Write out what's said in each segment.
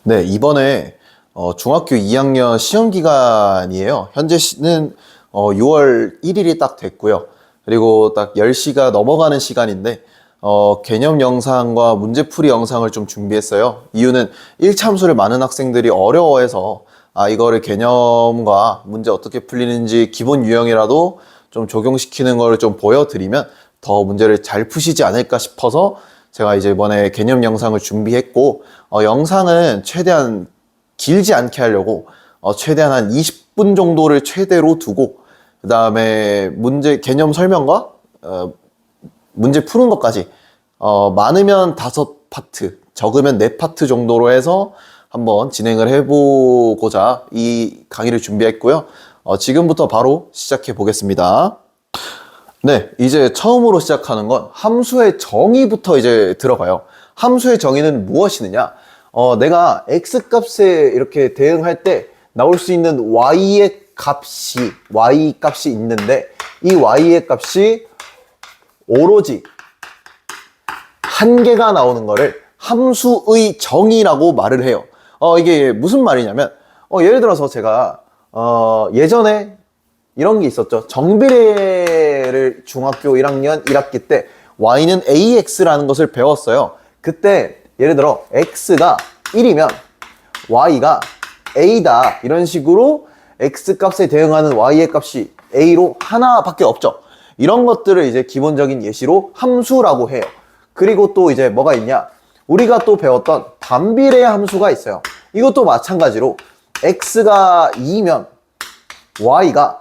네, 이번에 중학교 2학년 시험 기간이에요. 현재는 6월 1일이 딱 됐고요. 그리고 딱 10시가 넘어가는 시간인데 개념 영상과 문제풀이 영상을 좀 준비했어요. 이유는 1참수를 많은 학생들이 어려워해서 이거를 개념과 문제 어떻게 풀리는지 기본 유형이라도 좀 적용시키는 걸 좀 보여드리면 더 문제를 잘 푸시지 않을까 싶어서 제가 이제 이번에 개념 영상을 준비했고 영상은 최대한 길지 않게 하려고 최대한 한 20분 정도를 최대로 두고 그 다음에 문제 개념 설명과 문제 푸는 것까지 많으면 5파트 적으면 4파트 정도로 해서 한번 진행을 해보고자 이 강의를 준비했고요. 지금부터 바로 시작해 보겠습니다. 네, 이제 처음으로 시작하는 건 함수의 정의부터 이제 들어가요. 함수의 정의는 무엇이느냐? 내가 x값에 이렇게 대응할 때 나올 수 있는 y 값이 있는데 이 y의 값이 오로지 한 개가 나오는 거를 함수의 정의라고 말을 해요. 이게 무슨 말이냐면 예를 들어서 제가 예전에 이런 게 있었죠. 정비례를 중학교 1학년 1학기 때 y는 ax라는 것을 배웠어요. 그때 예를 들어 x가 1이면 y가 a다 이런 식으로 x 값에 대응하는 y의 값이 a로 하나밖에 없죠. 이런 것들을 이제 기본적인 예시로 함수라고 해요. 그리고 또 이제 뭐가 있냐? 우리가 또 배웠던 반비례 함수가 있어요. 이것도 마찬가지로 x가 2면 y가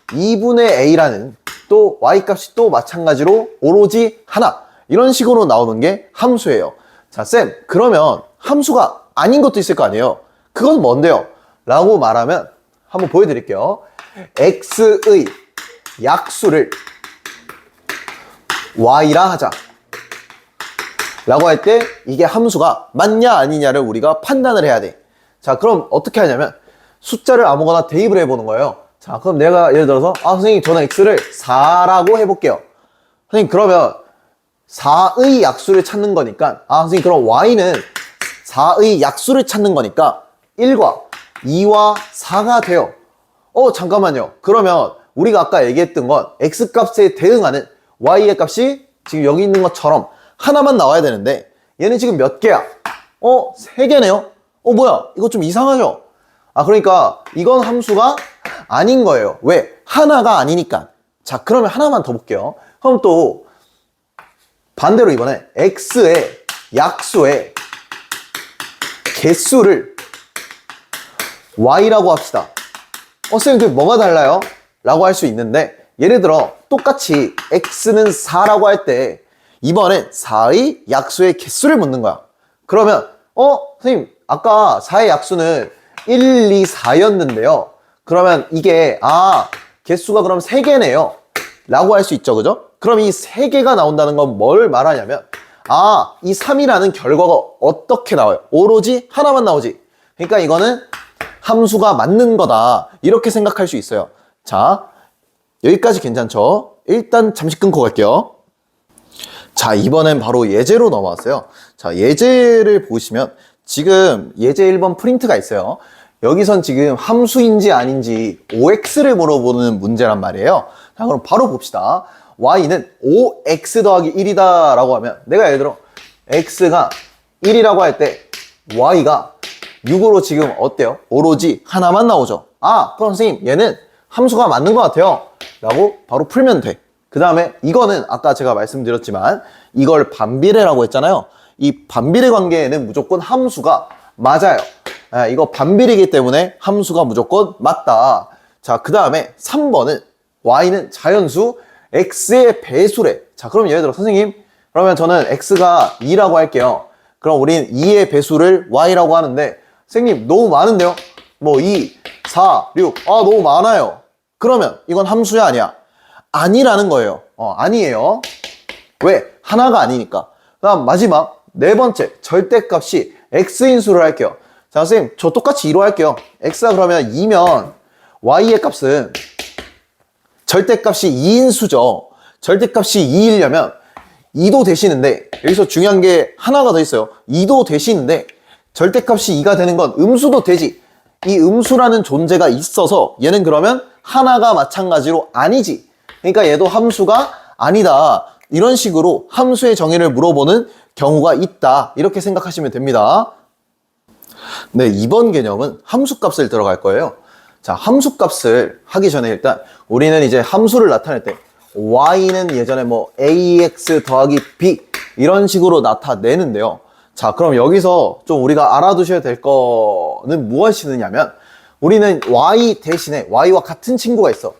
2분의 a라는 또 y값이 또 마찬가지로 오로지 하나 이런 식으로 나오는 게 함수예요. 자, 쌤, 그러면 함수가 아닌 것도 있을 거 아니에요? 그건 뭔데요? 라고 말하면 한번 보여드릴게요. x의 약수를 y라 하자 라고 할 때 이게 함수가 맞냐 아니냐를 우리가 판단을 해야 돼. 자, 그럼 어떻게 하냐면 숫자를 아무거나 대입을 해보는 거예요. 자, 그럼 내가 예를 들어서 선생님 저는 x를 4라고 해볼게요. 선생님 그러면 4의 약수를 찾는 거니까 선생님 그럼 y는 4의 약수를 찾는 거니까 1과 2와 4가 돼요. 잠깐만요. 그러면 우리가 아까 얘기했던 건 x값에 대응하는 y의 값이 지금 여기 있는 것처럼 하나만 나와야 되는데 얘는 지금 몇 개야? 3개네요? 뭐야? 이거 좀 이상하죠? 그러니까 이건 함수가 아닌 거예요. 왜? 하나가 아니니까. 자, 그러면 하나만 더 볼게요. 그럼 또 반대로 이번에 x의 약수의 개수를 y라고 합시다. 쌤, 그게 뭐가 달라요? 라고 할 수 있는데 예를 들어 똑같이 x는 4라고 할 때 이번엔 4의 약수의 개수를 묻는 거야. 그러면 선생님 아까 4의 약수는 1, 2, 4였는데요. 그러면 이게 개수가 그럼 3개네요 라고 할 수 있죠. 그죠? 그럼 이 3개가 나온다는 건 뭘 말하냐면 이 3이라는 결과가 어떻게 나와요? 오로지 하나만 나오지. 그러니까 이거는 함수가 맞는 거다 이렇게 생각할 수 있어요. 자, 여기까지 괜찮죠? 일단 잠시 끊고 갈게요. 자, 이번엔 바로 예제로 넘어왔어요. 자, 예제를 보시면 지금 예제 1번 프린트가 있어요. 여기선 지금 함수인지 아닌지 OX를 물어보는 문제란 말이에요. 자, 그럼 바로 봅시다. Y는 5X 더하기 1이다 라고 하면 내가 예를 들어 X가 1이라고 할 때 Y가 6으로 지금 어때요? 오로지 하나만 나오죠. 그럼 선생님 얘는 함수가 맞는 것 같아요 라고 바로 풀면 돼. 그 다음에 이거는 아까 제가 말씀드렸지만 이걸 반비례라고 했잖아요. 이 반비례 관계에는 무조건 함수가 맞아요. 이거 반비례이기 때문에 함수가 무조건 맞다. 자, 그 다음에 3번은 y는 자연수 x의 배수래. 자, 그럼 예를 들어 선생님 그러면 저는 x가 2라고 할게요. 그럼 우린 2의 배수를 y라고 하는데 선생님 너무 많은데요? 2, 4, 6 너무 많아요. 그러면 이건 함수야 아니야? 아니라는 거예요. 아니에요. 왜? 하나가 아니니까. 그 다음 마지막 4번째 절대값이 x인 수를 할게요. 자, 선생님 저 똑같이 2로 할게요. x가 그러면 2면 y의 값은 절대값이 2인 수죠. 절대값이 2이려면 2도 되시는데 여기서 중요한 게 하나가 더 있어요. 2도 되시는데 절대값이 2가 되는 건 음수도 되지. 이 음수라는 존재가 있어서 얘는 그러면 하나가 마찬가지로 아니지. 그러니까 얘도 함수가 아니다. 이런 식으로 함수의 정의를 물어보는 경우가 있다. 이렇게 생각하시면 됩니다. 네, 이번 개념은 함수값을 들어갈 거예요. 자, 함수값을 하기 전에 일단 우리는 이제 함수를 나타낼 때 y는 예전에 뭐 ax 더하기 b 이런 식으로 나타내는데요. 자, 그럼 여기서 좀 우리가 알아두셔야 될 거는 무엇이냐면 우리는 y 대신에 y와 같은 친구가 있어.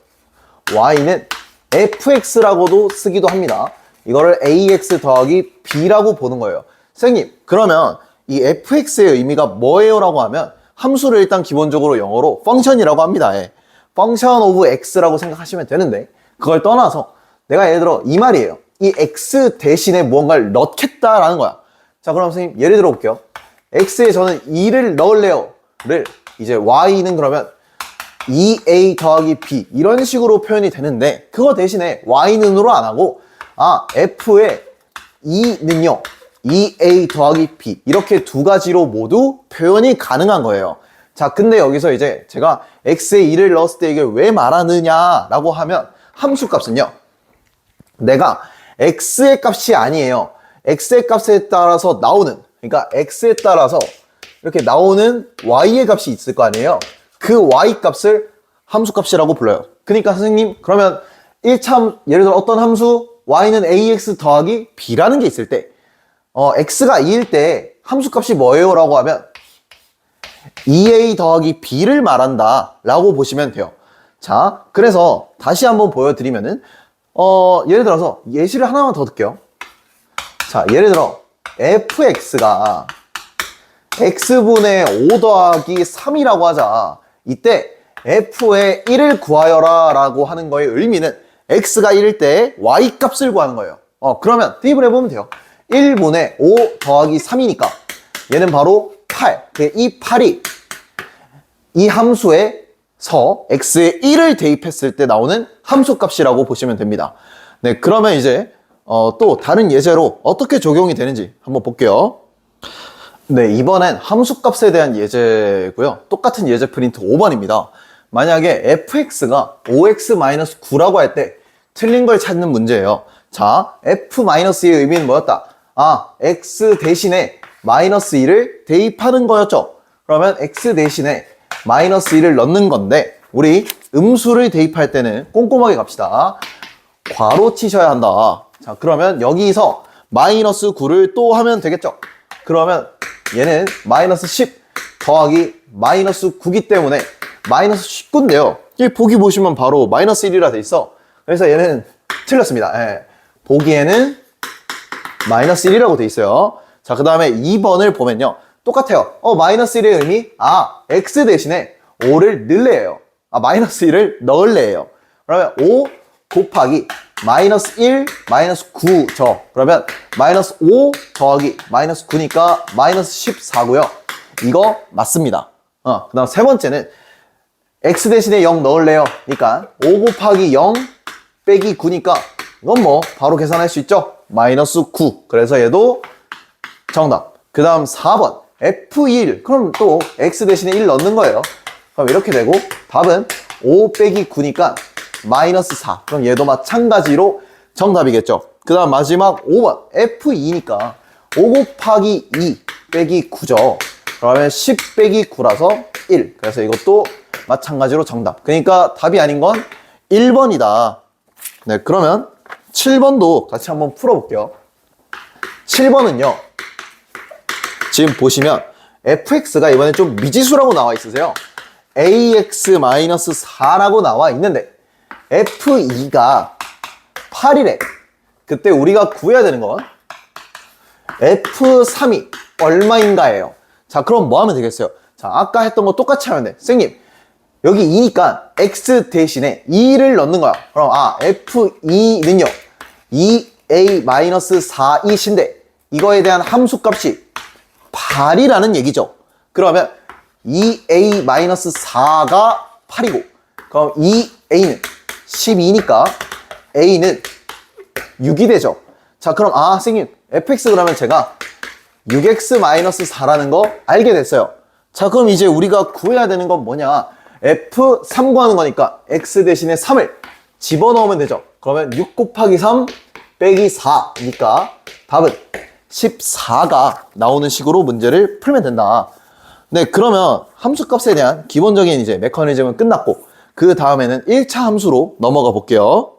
y는 fx라고도 쓰기도 합니다. 이거를 ax 더하기 b라고 보는 거예요. 선생님, 그러면 이 fx의 의미가 뭐예요? 라고 하면 함수를 일단 기본적으로 영어로 펑션이라고 합니다. 예. 펑션 오브 x라고 생각하시면 되는데 그걸 떠나서 내가 예를 들어 이 말이에요. 이 x 대신에 무언가를 넣겠다라는 거야. 자, 그럼 선생님 예를 들어 볼게요. x에 저는 2를 넣을래요를 이제 y는 그러면 2a 더하기 b 이런 식으로 표현이 되는데 그거 대신에 y는으로 안 하고 f의 2는요 2a 더하기 b 이렇게 두 가지로 모두 표현이 가능한 거예요. 자, 근데 여기서 이제 제가 x에 2를 넣었을 때 이게 왜 말하느냐 라고 하면 함수값은요 내가 x의 값이 아니에요. x의 값에 따라서 나오는, 그러니까 x에 따라서 이렇게 나오는 y의 값이 있을 거 아니에요. 그 y 값을 함수값이라고 불러요. 그러니까 선생님 그러면 1차 예를 들어 어떤 함수 y는 ax 더하기 b라는 게 있을 때 x가 2일 때 함수값이 뭐예요? 라고 하면 2a 더하기 b를 말한다 라고 보시면 돼요. 자, 그래서 다시 한번 보여드리면은 예를 들어서 예시를 하나만 더 들게요. 자, 예를 들어 fx가 x분의 5 더하기 3이라고 하자. 이때 f의 1을 구하여라 라고 하는 거의 의미는 x가 1일 때 y 값을 구하는 거예요. 그러면 대입을 해보면 돼요. 1분의 5 더하기 3이니까 얘는 바로 8. 이 8이 이 함수에서 x에 1을 대입했을 때 나오는 함수값이라고 보시면 됩니다. 네, 그러면 이제 또 다른 예제로 어떻게 적용이 되는지 한번 볼게요. 네, 이번엔 함수값에 대한 예제고요. 똑같은 예제 프린트 5번입니다. 만약에 fx가 5x-9라고 할 때 틀린 걸 찾는 문제예요. 자, f-의 의미는 뭐였다? x 대신에 마이너스 2를 대입하는 거였죠. 그러면 x 대신에 마이너스 2를 넣는 건데 우리 음수를 대입할 때는 꼼꼼하게 갑시다. 괄호 치셔야 한다. 자, 그러면 여기서 마이너스 9를 또 하면 되겠죠. 그러면 얘는 마이너스 10 더하기 마이너스 9기 때문에 마이너스 19인데요. 이 보기 보시면 바로 마이너스 1이라 돼 있어. 그래서 얘는 틀렸습니다. 예. 보기에는 마이너스 1이라고 돼 있어요. 자, 그 다음에 2번을 보면요. 똑같아요. 마이너스 1의 의미, x 대신에 5를 넣을래요. 마이너스 1을 넣을래요. 그러면 5 곱하기 마이너스 1, 마이너스 9죠. 그러면 마이너스 5 더하기 마이너스 9니까 마이너스 14고요. 이거 맞습니다. 그 다음 세 번째는 x 대신에 0 넣을래요. 그러니까 5 곱하기 0 빼기 9니까 이건 뭐 바로 계산할 수 있죠. 마이너스 9. 그래서 얘도 정답. 그 다음 4번 f1. 그럼 또 x 대신에 1 넣는 거예요. 그럼 이렇게 되고 답은 5 빼기 9니까 마이너스 4. 그럼 얘도 마찬가지로 정답이겠죠. 그 다음 마지막 5번 f2니까 5 곱하기 2 빼기 9죠. 그러면 10 빼기 9라서 1. 그래서 이것도 마찬가지로 정답. 그러니까 답이 아닌 건 1번이다. 네, 그러면 7번도 같이 한번 풀어볼게요. 7번은요. 지금 보시면 fx가 이번에 좀 미지수라고 나와 있으세요. ax-4라고 나와 있는데 f2가 8이래. 그때 우리가 구해야 되는 건 f3이 얼마인가예요. 자, 그럼 뭐 하면 되겠어요? 자, 아까 했던 거 똑같이 하면 돼. 선생님, 여기 2니까 x 대신에 2를 넣는 거야. 그럼 f2는요 2a-4이신데 이거에 대한 함수값이 8이라는 얘기죠. 그러면 2a-4가 8이고 그럼 2a는 12니까 a는 6이 되죠. 자, 그럼 선생님 fx 그러면 제가 6x-4라는 거 알게 됐어요. 자, 그럼 이제 우리가 구해야 되는 건 뭐냐? F3 구하는 거니까 x 대신에 3을 집어넣으면 되죠. 그러면 6 곱하기 3 빼기 4니까 답은 14가 나오는 식으로 문제를 풀면 된다. 네, 그러면 함수값에 대한 기본적인 이제 메커니즘은 끝났고 그 다음에는 1차 함수로 넘어가 볼게요.